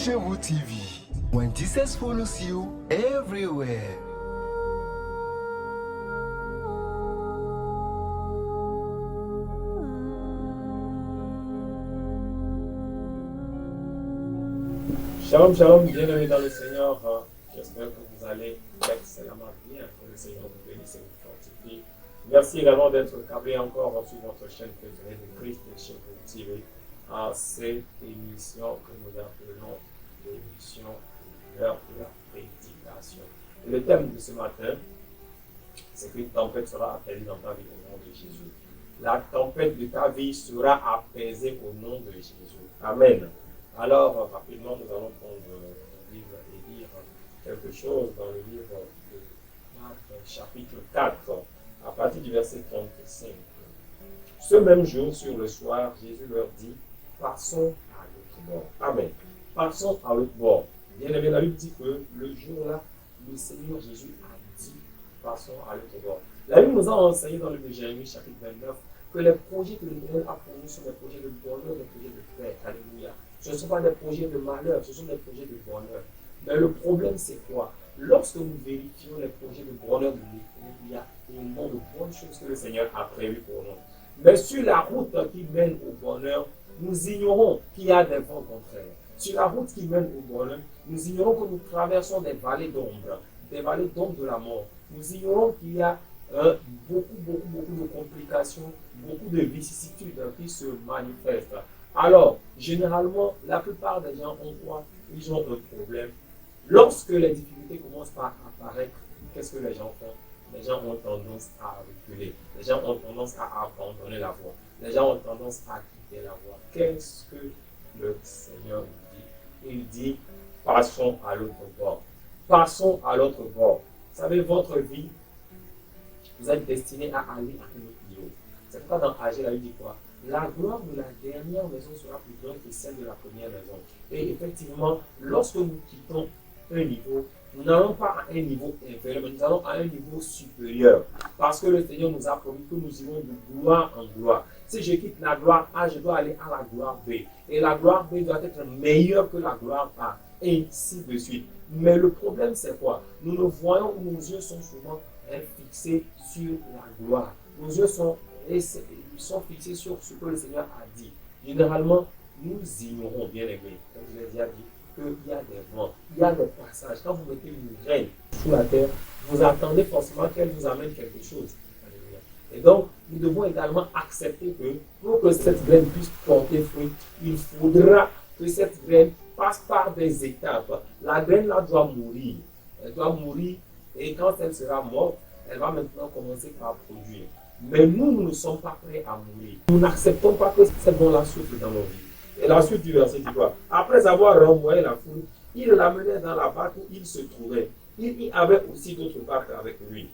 Shewu TV. When Jesus follows you everywhere. Shalom, shalom, bienvenue dans le Seigneur. J'espère que vous allez excellemment bien, que le Seigneur vous bénisse et vous fortifie. Merci également d'être câblé encore sur notre chaîne préférée de Christ et Shewu TV à cette émission que nous appelons l'émission de l'heure de la prédication. Et le thème de ce matin, c'est qu'une tempête sera apaisée dans ta vie au nom de Jésus. La tempête de ta vie sera apaisée au nom de Jésus. Amen. Alors, rapidement, nous allons prendre le livre et lire quelque chose dans le livre de Marc, chapitre 4, à partir du verset 35. Ce même jour, sur le soir, Jésus leur dit, passons à l'autre bord. Amen. Passons à l'autre bord. Bien aimé, la Bible dit que le jour-là, le Seigneur Jésus a dit, passons à l'autre bord. La Bible nous a enseigné dans le livre de Jérémie, chapitre 29, que les projets que l'Éternel a pour nous sont des projets de bonheur, des projets de paix. Alléluia. Ce ne sont pas des projets de malheur, ce sont des projets de bonheur. Mais le problème, c'est quoi? Lorsque nous vérifions les projets de bonheur de l'Éternel, il y a énormément de bonnes choses que le Seigneur a prévues pour nous. Mais sur la route qui mène au bonheur, nous ignorons qu'il y a des vents contraires. Sur la route qui mène au bonheur, nous ignorons que nous traversons des vallées d'ombre de la mort. Nous ignorons qu'il y a beaucoup de complications, beaucoup de vicissitudes qui se manifestent. Alors, généralement, la plupart des gens ont quoi? Ils ont un problème. Lorsque les difficultés commencent à apparaître, qu'est-ce que les gens font? Les gens ont tendance à reculer. Les gens ont tendance à abandonner la voie. Les gens ont tendance à quitter la voie. Qu'est-ce que le Seigneur dit? Il dit, passons à l'autre bord. Passons à l'autre bord. Vous savez, votre vie, vous êtes destiné à aller à un autre niveau. C'est pas dans Agé, la Bible dit quoi? La gloire de la dernière maison sera plus grande que celle de la première maison. Et effectivement, lorsque nous quittons un niveau, nous n'allons pas à un niveau inférieur, mais nous allons à un niveau supérieur. Parce que le Seigneur nous a promis que nous irons de gloire en gloire. Si je quitte la gloire A, je dois aller à la gloire B. Et la gloire B doit être meilleure que la gloire A. Et ainsi de suite. Mais le problème, c'est quoi? Nous ne voyons où nos yeux sont souvent fixés sur la gloire. Nos yeux sont fixés sur ce que le Seigneur a dit. Généralement, nous ignorons, bien aimés, comme je l'ai déjà dit, qu'il y a des vents, il y a des passages. Quand vous mettez une graine sous la terre, vous attendez forcément qu'elle vous amène quelque chose. Et donc, nous devons également accepter que pour que cette graine puisse porter fruit, il faudra que cette graine passe par des étapes. La graine là doit mourir. Elle doit mourir et quand elle sera morte, elle va maintenant commencer par produire. Mais nous ne sommes pas prêts à mourir. Nous n'acceptons pas que cette bon-là souffle dans nos vies. Et la suite du verset dit quoi? Après avoir renvoyé la foule, il l'amenait dans la barque où il se trouvait. Il y avait aussi d'autres barques avec lui.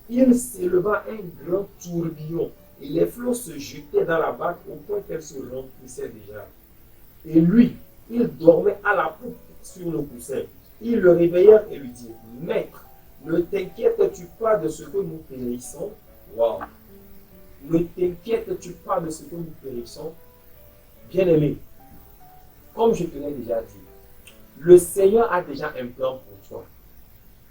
Il s'éleva un grand tourbillon et les flots se jetaient dans la barque au point qu'elle se remplissait déjà. Et lui, il dormait à la poupe sur le coussin. Ils le réveillèrent et lui dirent, Maître, ne t'inquiètes-tu pas de ce que nous périssons? Wow. Ne t'inquiètes-tu pas de ce que nous périssons? Bien-aimé, comme je te l'ai déjà dit, le Seigneur a déjà un plan pour toi.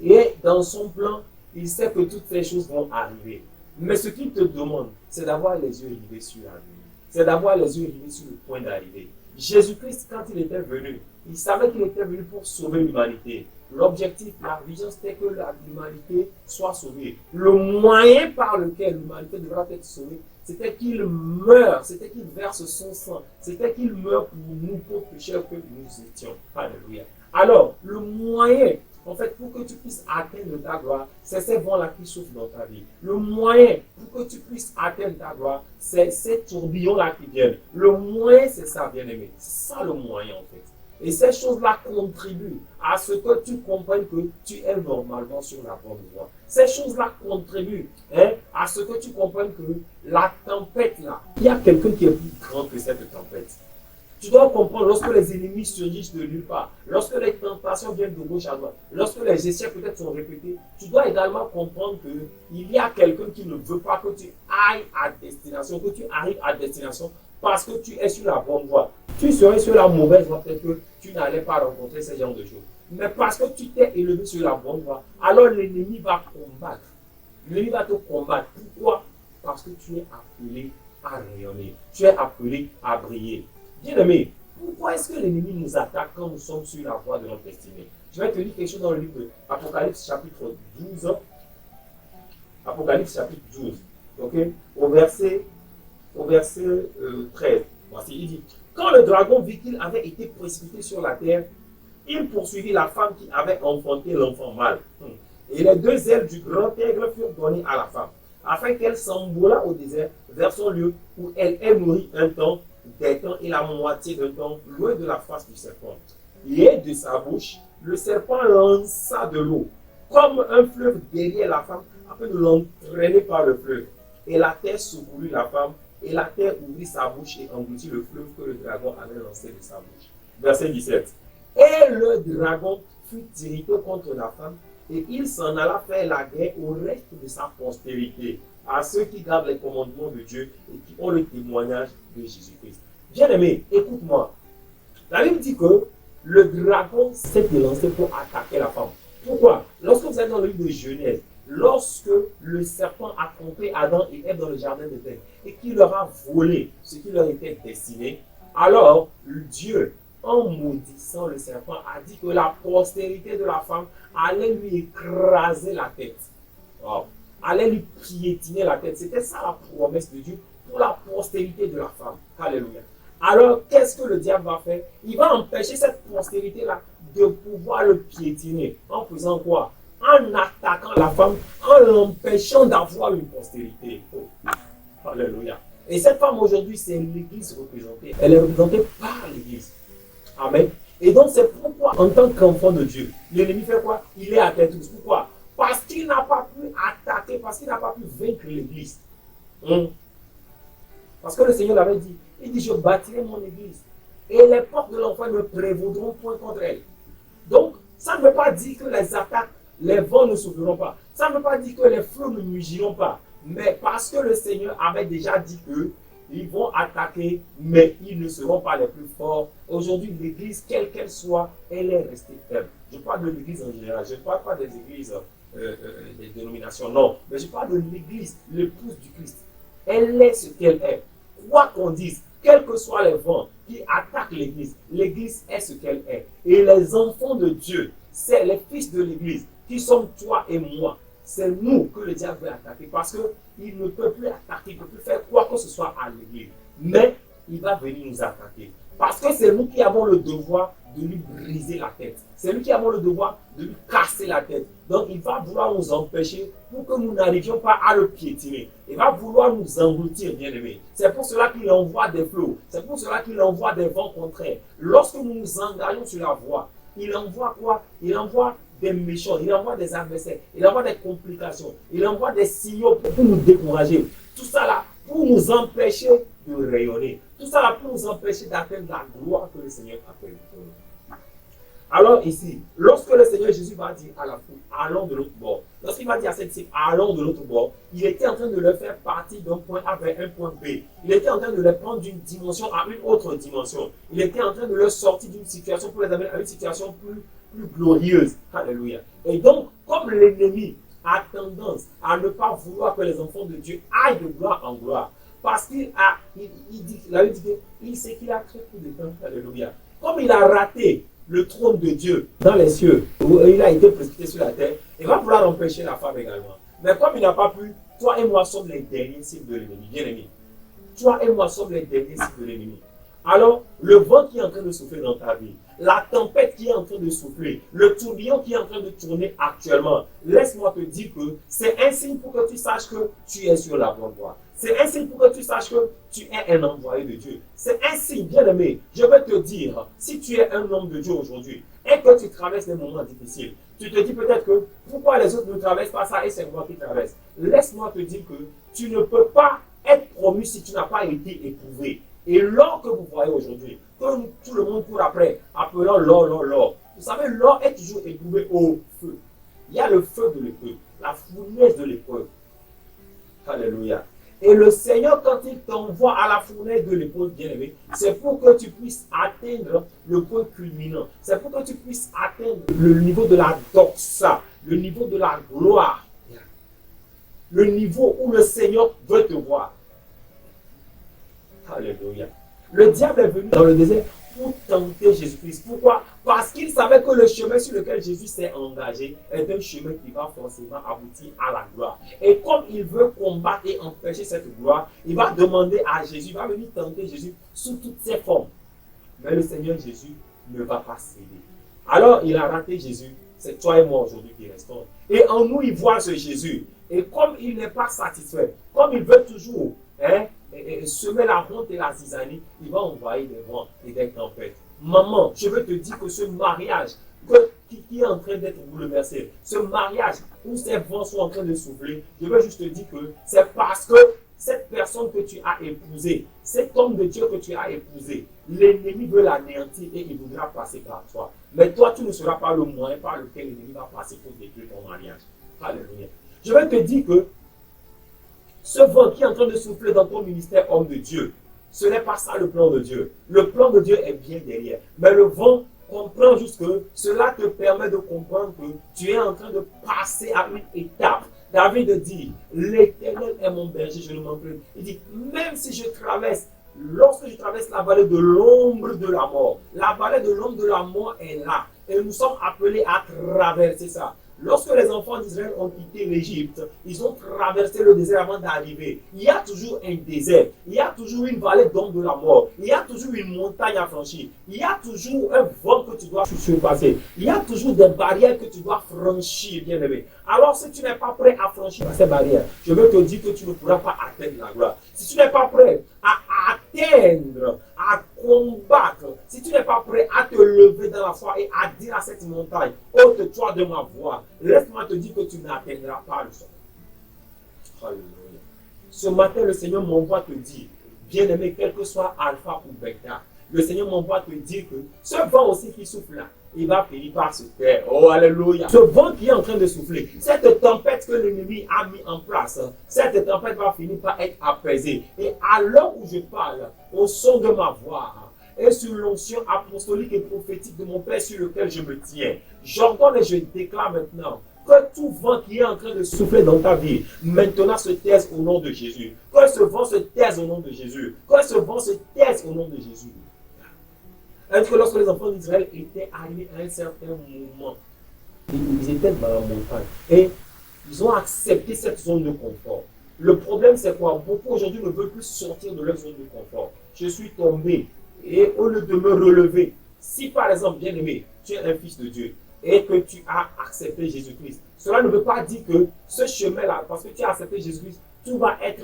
Et dans son plan, il sait que toutes ces choses vont arriver. Mais ce qu'il te demande, c'est d'avoir les yeux rivés sur la vie. C'est d'avoir les yeux rivés sur le point d'arriver. Jésus-Christ, quand il était venu, il savait qu'il était venu pour sauver l'humanité. L'objectif, la vision, c'était que l'humanité soit sauvée. Le moyen par lequel l'humanité devra être sauvée, c'était qu'il meure, c'était qu'il verse son sang, c'était qu'il meure pour nous, pour pécheurs que nous étions. Alléluia. Alors, le moyen, en fait, pour que tu puisses atteindre ta gloire, c'est ces vents-là qui soufflent dans ta vie. Le moyen pour que tu puisses atteindre ta gloire, c'est ces tourbillons-là qui viennent. Le moyen, c'est ça, bien-aimé. C'est ça le moyen, en fait. Et ces choses-là contribuent à ce que tu comprennes que tu es normalement sur la bonne voie. Ces choses-là contribuent à ce que tu comprennes que la tempête-là, il y a quelqu'un qui est plus grand que cette tempête. Tu dois comprendre, lorsque les ennemis surgissent de nulle part, lorsque les tentations viennent de gauche à droite, lorsque les essais peut-être sont répétés, tu dois également comprendre qu'il y a quelqu'un qui ne veut pas que tu ailles à destination, que tu arrives à destination parce que tu es sur la bonne voie. tu serais sur la mauvaise voie, peut-être que tu n'allais pas rencontrer ce genre de choses. Mais parce que tu t'es élevé sur la bonne voie, alors l'ennemi va combattre. L'ennemi va te combattre. Pourquoi? Parce que tu es appelé à rayonner. Tu es appelé à briller. Bien-aimé, pourquoi est-ce que l'ennemi nous attaque quand nous sommes sur la voie de notre destinée? Je vais te dire quelque chose dans le livre d'Apocalypse chapitre 12. Apocalypse chapitre 12. Okay? Au verset 13. Voici, il dit, quand le dragon vit qu'il avait été précipité sur la terre, il poursuivit la femme qui avait enfanté l'enfant mâle. Et les deux ailes du grand aigle furent données à la femme, afin qu'elle s'envolât au désert vers son lieu où elle est nourrie un temps, des temps et la moitié d'un temps, loin de la face du serpent. Et de sa bouche, le serpent lança de l'eau, comme un fleuve derrière la femme, afin de l'entraîner par le fleuve. Et la terre secourut la femme, et la terre ouvrit sa bouche et engloutit le fleuve que le dragon avait lancé de sa bouche. Verset 17. Et le dragon fut irrité contre la femme, et il s'en alla faire la guerre au reste de sa postérité, à ceux qui gardent les commandements de Dieu et qui ont le témoignage de Jésus-Christ. Bien-aimé, écoute-moi. La Bible dit que le dragon s'est lancé pour attaquer la femme. Pourquoi? Lorsque vous êtes dans le livre de Genèse, lorsque le serpent a trompé Adam et Ève dans le jardin de d'Éden et qu'il leur a volé ce qui leur était destiné, alors Dieu, en maudissant le serpent, a dit que la postérité de la femme allait lui écraser la tête. Wow. Allait lui piétiner la tête. C'était ça la promesse de Dieu pour la postérité de la femme. Alléluia. Alors, qu'est-ce que le diable va faire? Il va empêcher cette postérité-là de pouvoir le piétiner. En faisant quoi? En attaquant la femme, en l'empêchant d'avoir une postérité. Oh. Alléluia. Et cette femme aujourd'hui, c'est l'Église représentée. Elle est représentée par l'Église. Amen. Et donc, c'est pourquoi, en tant qu'enfant de Dieu, l'ennemi fait quoi? Il est à tête tous. Pourquoi? Parce qu'il n'a pas pu attaquer, parce qu'il n'a pas pu vaincre l'Église. Parce que le Seigneur l'avait dit. Il dit, je bâtirai mon Église. Et les portes de l'enfer ne prévaudront point contre elle. Donc, ça ne veut pas dire que les attaques, les vents ne souffleront pas. Ça ne veut pas dire que les flots ne mugiront pas. Mais parce que le Seigneur avait déjà dit que ils vont attaquer, mais ils ne seront pas les plus forts. Aujourd'hui, l'Église, quelle qu'elle soit, elle est restée faible. Je parle de l'Église en général. Je ne parle pas des églises, des dénominations, non. Mais je parle de l'Église, l'épouse du Christ. Elle est ce qu'elle est. Quoi qu'on dise, quels que soient les vents qui attaquent l'Église est ce qu'elle est. Et les enfants de Dieu, c'est les fils de l'Église, qui sommes toi et moi. C'est nous que le diable veut attaquer parce qu'il ne peut plus attaquer, il ne peut plus faire quoi que ce soit à l'Église. Mais il va venir nous attaquer. Parce que c'est nous qui avons le devoir de lui briser la tête. C'est nous qui avons le devoir de lui casser la tête. Donc il va vouloir nous empêcher pour que nous n'arrivions pas à le piétiner. Il va vouloir nous engloutir, bien aimés. C'est pour cela qu'il envoie des flots. C'est pour cela qu'il envoie des vents contraires. Lorsque nous nous engageons sur la voie, il envoie quoi? Il envoie des méchants, il envoie des adversaires, il envoie des complications, il envoie des signaux pour nous décourager. Tout ça là pour nous empêcher de rayonner. Tout ça là pour nous empêcher d'atteindre la gloire que le Seigneur appelle. Alors ici, lorsque le Seigneur Jésus va dire à la foule, allons de l'autre bord, lorsqu'il va dire à cette disciples, allons de l'autre bord, il était en train de leur faire partie d'un point A vers un point B. Il était en train de les prendre d'une dimension à une autre dimension. Il était en train de leur sortir d'une situation pour les amener à une situation plus glorieuse. Alléluia. Et donc, comme l'ennemi a tendance à ne pas vouloir que les enfants de Dieu aillent de gloire en gloire, parce qu'il a, il dit, la Bible dit qu'il sait qu'il a très peu de temps. Alléluia. Comme il a raté le trône de Dieu dans les cieux, où il a été précipité sur la terre, il va vouloir empêcher la femme également. Mais comme il n'a pas pu, toi et moi sommes les derniers cibles de l'ennemi. Bien aimé. Toi et moi sommes les derniers cibles de l'ennemi. Alors, le vent qui est en train de souffler dans ta vie, la tempête qui est en train de souffler, le tourbillon qui est en train de tourner actuellement, laisse-moi te dire que c'est un signe pour que tu saches que tu es sur la bonne voie. C'est un signe pour que tu saches que tu es un envoyé de Dieu. C'est un signe, bien aimé. Je vais te dire, si tu es un homme de Dieu aujourd'hui et que tu traverses des moments difficiles, tu te dis peut-être que pourquoi les autres ne traversent pas ça et c'est moi qui traverse. Laisse-moi te dire que tu ne peux pas être promu si tu n'as pas été éprouvé. Et l'or que vous voyez aujourd'hui, que tout le monde court après, appelant l'or. Vous savez, l'or est toujours éprouvé au feu. Il y a le feu de l'épreuve, la fournaise de l'épreuve. Alléluia. Et Et le Seigneur, quand il t'envoie à la fournaise de l'épreuve, bien-aimé, c'est pour que tu puisses atteindre le point culminant. C'est pour que tu puisses atteindre le niveau de la doxa, le niveau de la gloire. Le niveau où le Seigneur veut te voir. Alléluia. Le diable est venu dans le désert pour tenter Jésus-Christ. Pourquoi? Parce qu'il savait que le chemin sur lequel Jésus s'est engagé est un chemin qui va forcément aboutir à la gloire. Et comme il veut combattre et empêcher cette gloire, il va demander à Jésus, il va venir tenter Jésus sous toutes ses formes. Mais le Seigneur Jésus ne va pas céder. Alors il a raté Jésus. C'est toi et moi aujourd'hui qui restons. Et en nous, il voit ce Jésus. Et comme il n'est pas satisfait, comme il veut toujours semer la honte et la zizanie, il va envoyer des vents et des tempêtes. Maman, je veux te dire que ce mariage qui est en train d'être bouleversé, ce mariage où ces vents sont en train de souffler, je veux juste te dire que c'est parce que cette personne que tu as épousée, cet homme de Dieu que tu as épousé, l'ennemi veut l'anéantir et il voudra passer par toi. Mais toi, tu ne seras pas le moyen par lequel l'ennemi va passer pour détruire ton mariage. Alléluia. Je vais te dire que ce vent qui est en train de souffler dans ton ministère, homme de Dieu, ce n'est pas ça le plan de Dieu. Le plan de Dieu est bien derrière. Mais le vent comprend juste que cela te permet de comprendre que tu es en train de passer à une étape. David dit, l'Éternel est mon berger, je ne manquerai. Il dit, même si je traverse, lorsque je traverse la vallée de l'ombre de la mort, la vallée de l'ombre de la mort est là. Et nous sommes appelés à traverser ça. Lorsque les enfants d'Israël ont quitté l'Égypte, ils ont traversé le désert avant d'arriver. Il y a toujours un désert, il y a toujours une vallée d'ombre de la mort, il y a toujours une montagne à franchir, il y a toujours un vent que tu dois surpasser, il y a toujours des barrières que tu dois franchir, bien-aimé. Alors si tu n'es pas prêt à franchir ces barrières, je veux te dire que tu ne pourras pas atteindre la gloire. Si tu n'es pas prêt à atteindre, à combattre, si tu n'es pas prêt à te lever dans la foi et à dire à cette montagne, ôte-toi de ma voie, laisse-moi te dire que tu n'atteindras pas le sommet. Alléluia. Ce matin, le Seigneur m'envoie te dire, bien-aimé, quel que soit alpha ou bêta, le Seigneur m'envoie te dire que ce vent aussi qui souffle là, il va finir par se taire. Oh, alléluia. Ce vent qui est en train de souffler, cette tempête que l'ennemi a mis en place, cette tempête va finir par être apaisée. Et à l'heure où je parle, au son de ma voix, et sur l'onction apostolique et prophétique de mon Père sur lequel je me tiens, j'ordonne et je déclare maintenant que tout vent qui est en train de souffler dans ta vie, maintenant se taise au nom de Jésus. Que ce vent se taise au nom de Jésus. Que ce vent se taise au nom de Jésus. Est-ce que lorsque les enfants d'Israël étaient arrivés à un certain moment, ils étaient dans la montagne et ils ont accepté cette zone de confort. Le problème, c'est quoi? Beaucoup aujourd'hui ne veulent plus sortir de leur zone de confort. Je suis tombé et au lieu de me relever, si par exemple, bien aimé, tu es un fils de Dieu et que tu as accepté Jésus-Christ, cela ne veut pas dire que ce chemin-là, parce que tu as accepté Jésus-Christ, tout va être,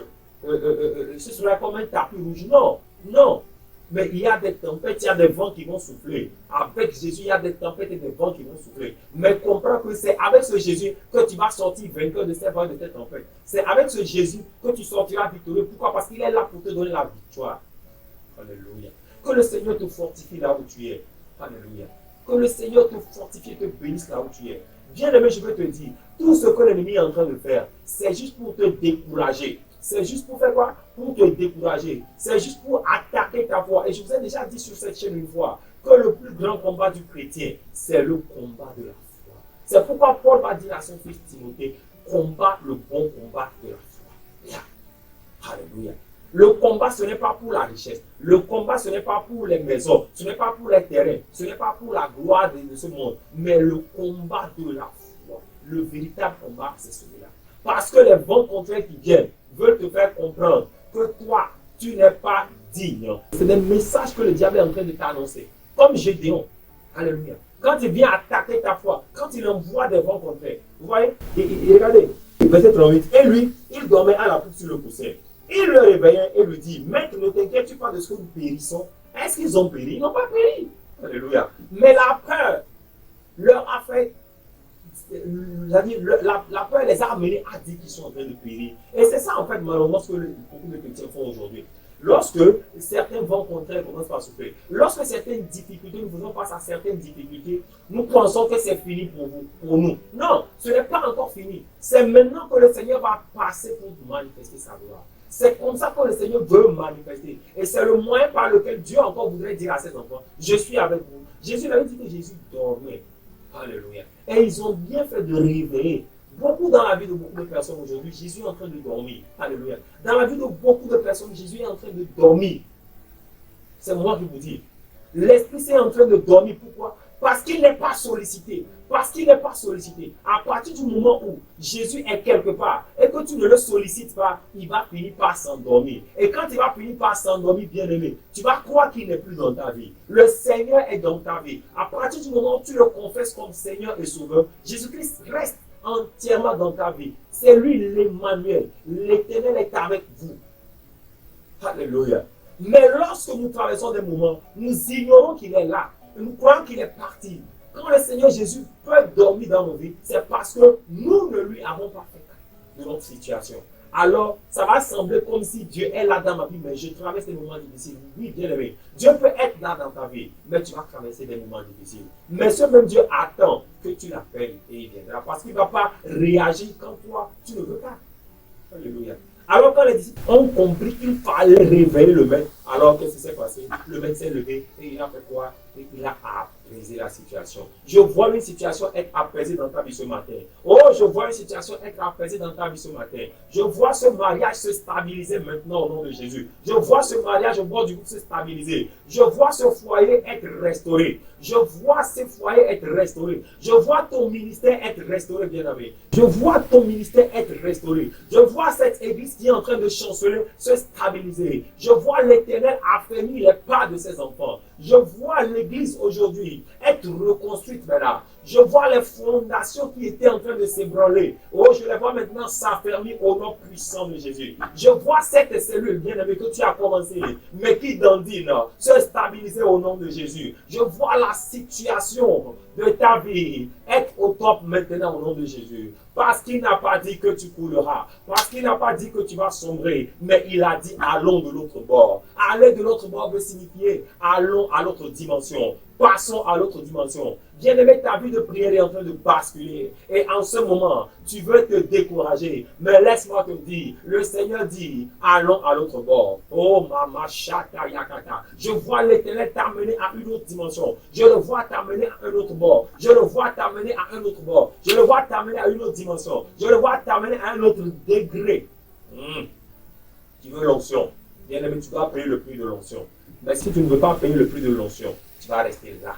ce sera comme un tapis rouge. Non, non. Mais il y a des tempêtes, il y a des vents qui vont souffler. Avec Jésus, il y a des tempêtes et des vents qui vont souffler. Mais comprends que c'est avec ce Jésus que tu vas sortir vainqueur de ces vents et de ces tempêtes. C'est avec ce Jésus que tu sortiras victorieux. Pourquoi? Parce qu'il est là pour te donner la victoire. Alléluia. Que le Seigneur te fortifie là où tu es. Alléluia. Que le Seigneur te fortifie et te bénisse là où tu es. Bien aimé, je veux te dire, tout ce que l'ennemi est en train de faire, c'est juste pour te décourager. C'est juste pour faire quoi? Pour te décourager. C'est juste pour attaquer ta foi. Et je vous ai déjà dit sur cette chaîne une fois que le plus grand combat du chrétien, c'est le combat de la foi. C'est pourquoi Paul va dire à son fils Timothée, combat le bon combat de la foi. Yeah. Alléluia. Le combat, ce n'est pas pour la richesse. Le combat, ce n'est pas pour les maisons. Ce n'est pas pour les terrains. Ce n'est pas pour la gloire de ce monde. Mais le combat de la foi. Le véritable combat, c'est celui-là. Parce que les vents contraires qui viennent veulent te faire comprendre que toi, tu n'es pas digne. C'est des messages que le diable est en train de t'annoncer. Comme Gédéon. Alléluia. Quand il vient attaquer ta foi, quand il envoie des vents contraires, vous voyez, regardez, verset 38, et lui, il dormait à la poupe sur le coussin. Il le réveillait et lui dit, maître, ne t'inquiètes-tu pas de ce que nous périssons? Est-ce qu'ils ont péri? Ils n'ont pas péri. Alléluia. Mais la peur leur a fait, la peur les a amenés à dire qu'ils sont en train de périr. Et c'est ça en fait malheureusement ce que beaucoup de chrétiens font aujourd'hui. Lorsque certains vents contraires commencent par souffler, lorsque certaines difficultés, nous faisons face à certaines difficultés, nous pensons que c'est fini pour vous, pour nous. Non, ce n'est pas encore fini. C'est maintenant que le Seigneur va passer pour manifester sa gloire. C'est comme ça que le Seigneur veut manifester. Et c'est le moyen par lequel Dieu encore voudrait dire à ses enfants, je suis avec vous. Jésus avait dit que Jésus dormait. Alléluia. Et ils ont bien fait de réveiller. Beaucoup dans la vie de beaucoup de personnes aujourd'hui, Jésus est en train de dormir. Alléluia. Dans la vie de beaucoup de personnes, Jésus est en train de dormir. C'est moi qui vous dis. L'esprit est en train de dormir. Pourquoi? Parce qu'il n'est pas sollicité. Parce qu'il n'est pas sollicité. À partir du moment où Jésus est quelque part et que tu ne le sollicites pas, il va finir par s'endormir. Et quand il va finir par s'endormir, bien-aimé, tu vas croire qu'il n'est plus dans ta vie. Le Seigneur est dans ta vie. À partir du moment où tu le confesses comme Seigneur et Sauveur, Jésus-Christ reste entièrement dans ta vie. C'est lui l'Emmanuel. L'Éternel est avec vous. Alléluia. Mais lorsque nous traversons des moments, nous ignorons qu'il est là. Nous croyons qu'il est parti. Quand le Seigneur Jésus peut dormir dans nos vies, c'est parce que nous ne lui avons pas fait cas de notre situation. Alors, ça va sembler comme si Dieu est là dans ma vie, mais je traverse des moments difficiles. Oui, bien aimé. Dieu peut être là dans ta vie, mais tu vas traverser des moments difficiles. Mais ce même Dieu attend que tu l'appelles et il viendra. Parce qu'il ne va pas réagir quand toi, tu ne veux pas. Alléluia. Alors quand les disciples ont compris qu'il fallait réveiller le maître, alors qu'est-ce qui s'est passé? Le maître s'est levé et il a fait quoi? Et il a apaisé la situation. Je vois une situation être apaisée dans ta vie ce matin. Oh, je vois une situation être apaisée dans ta vie ce matin. Je vois ce mariage se stabiliser maintenant au nom de Jésus. Je vois ce mariage au bord du couple se stabiliser. Je vois ce foyer être restauré. Je vois ces foyers être restaurés. Je vois ton ministère être restauré, bien-aimé. Je vois ton ministère être restauré. Je vois cette église qui est en train de chanceler se stabiliser. Je vois l'Éternel affermir les pas de ses enfants. Je vois l'église aujourd'hui être reconstruite maintenant. Je vois les fondations qui étaient en train de s'ébranler. Oh, je les vois maintenant s'affermir au nom puissant de Jésus. Je vois cette cellule, bien-aimée, que tu as commencé, mais qui dandine, se stabiliser au nom de Jésus. Je vois la situation de ta vie être au top maintenant au nom de Jésus. Parce qu'il n'a pas dit que tu couleras. Parce qu'il n'a pas dit que tu vas sombrer. Mais il a dit allons de l'autre bord. Aller de l'autre bord veut signifier allons à l'autre dimension. Passons à l'autre dimension. Bien-aimé, ta vie de prière est en train de basculer. Et en ce moment, tu veux te décourager. Mais laisse-moi te dire, le Seigneur dit, allons à l'autre bord. Oh, mama, chata, yakata. Je vois l'Éternel t'amener à une autre dimension. Je le vois t'amener à un autre bord. Je le vois t'amener à un autre bord. Je le vois t'amener à une autre dimension. Je le vois t'amener à un autre degré. Tu veux l'onction. Bien-aimé, tu dois payer le prix de l'onction. Mais si tu ne veux pas payer le prix de l'onction, tu vas rester là.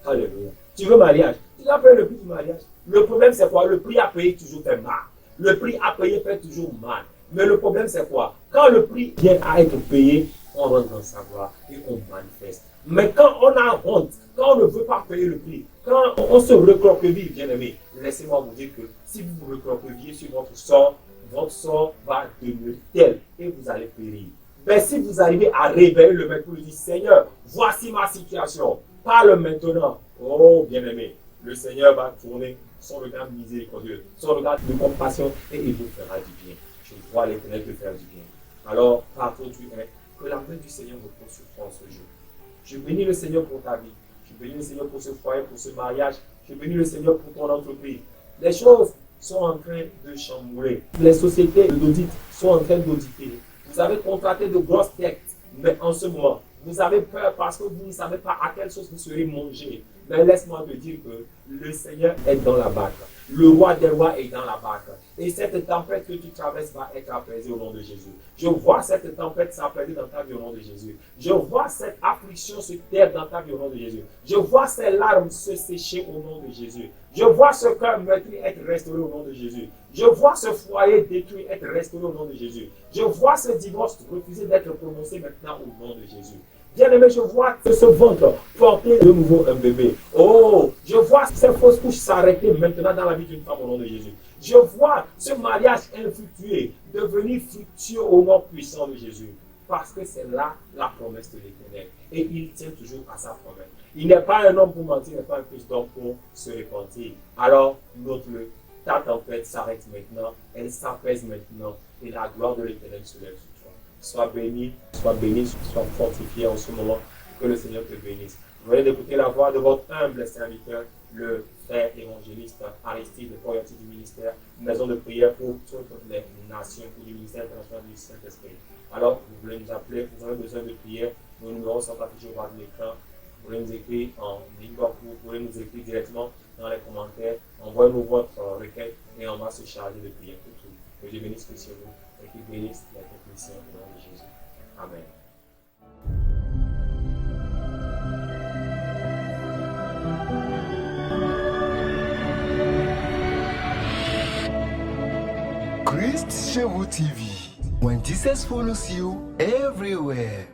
Alléluia. Tu veux mariage, tu dois payer le prix du mariage. Le problème c'est quoi? Le prix à payer toujours fait mal. Le prix à payer fait toujours mal. Mais le problème c'est quoi? Quand le prix vient à être payé, on rentre dans sa gloire et on manifeste. Mais quand on a honte, quand on ne veut pas payer le prix, quand on se recroqueville, bien aimé, laissez-moi vous dire que si vous vous recroquevillez sur votre sort va demeurer tel et vous allez périr. Mais si vous arrivez à réveiller le maître pour lui dire, Seigneur, voici ma situation, parle maintenant. Oh, bien-aimé, le Seigneur va tourner son regard miséricordieux, son regard de compassion et il vous fera du bien. Je vois l'Éternel te faire du bien. Alors, partout où tu es, que la main du Seigneur repose sur toi ce jour. Je bénis le Seigneur pour ta vie. Je bénis le Seigneur pour ce foyer, pour ce mariage. Je bénis le Seigneur pour ton entreprise. Les choses sont en train de chambouler. Les sociétés d'audit sont en train d'auditer. Vous avez contracté de grosses dettes, mais en ce moment, vous avez peur parce que vous ne savez pas à quelle chose vous serez mangé. Mais laisse-moi te dire que le Seigneur est dans la barque. Le roi des rois est dans la barque. Et cette tempête que tu traverses va être apaisée au nom de Jésus. Je vois cette tempête s'apaiser dans ta vie au nom de Jésus. Je vois cette affliction se taire dans ta vie au nom de Jésus. Je vois ces larmes se sécher au nom de Jésus. Je vois ce cœur meurtri être restauré au nom de Jésus. Je vois ce foyer détruit être restauré au nom de Jésus. Je vois ce divorce refusé d'être prononcé maintenant au nom de Jésus. Bien-aimé, je vois ce ventre porter de nouveau un bébé. Oh, je vois ces fausses couches s'arrêter maintenant dans la vie d'une femme au nom de Jésus. Je vois ce mariage infructueux devenir fructueux au nom puissant de Jésus. Parce que c'est là la promesse de l'Éternel. Et il tient toujours à sa promesse. Il n'est pas un homme pour mentir, il n'est pas un fils d'homme pour se repentir. Alors, note-le, ta tempête s'arrête maintenant, elle s'apaise maintenant, et la gloire de l'Éternel se lève sur toi. Sois béni, sois fortifié en ce moment, que le Seigneur te bénisse. Vous venez d'écouter la voix de votre humble serviteur, le frère évangéliste Aristide Poyati du ministère Maison de prière pour toutes les nations et du ministère international du Saint-Esprit. Alors, vous voulez nous appeler, vous avez besoin de prière, nos numéros sont affichés au bas de l'écran. Vous pouvez nous écrire en inbox, vous pouvez nous écrire directement dans les commentaires. Envoyez-nous votre requête et on va se charger de prier pour tout. Que Dieu bénisse sur vous et qu'il bénisse la technicien au nom de Jésus. Amen. Christ Chez vous TV. When Jesus follows you everywhere.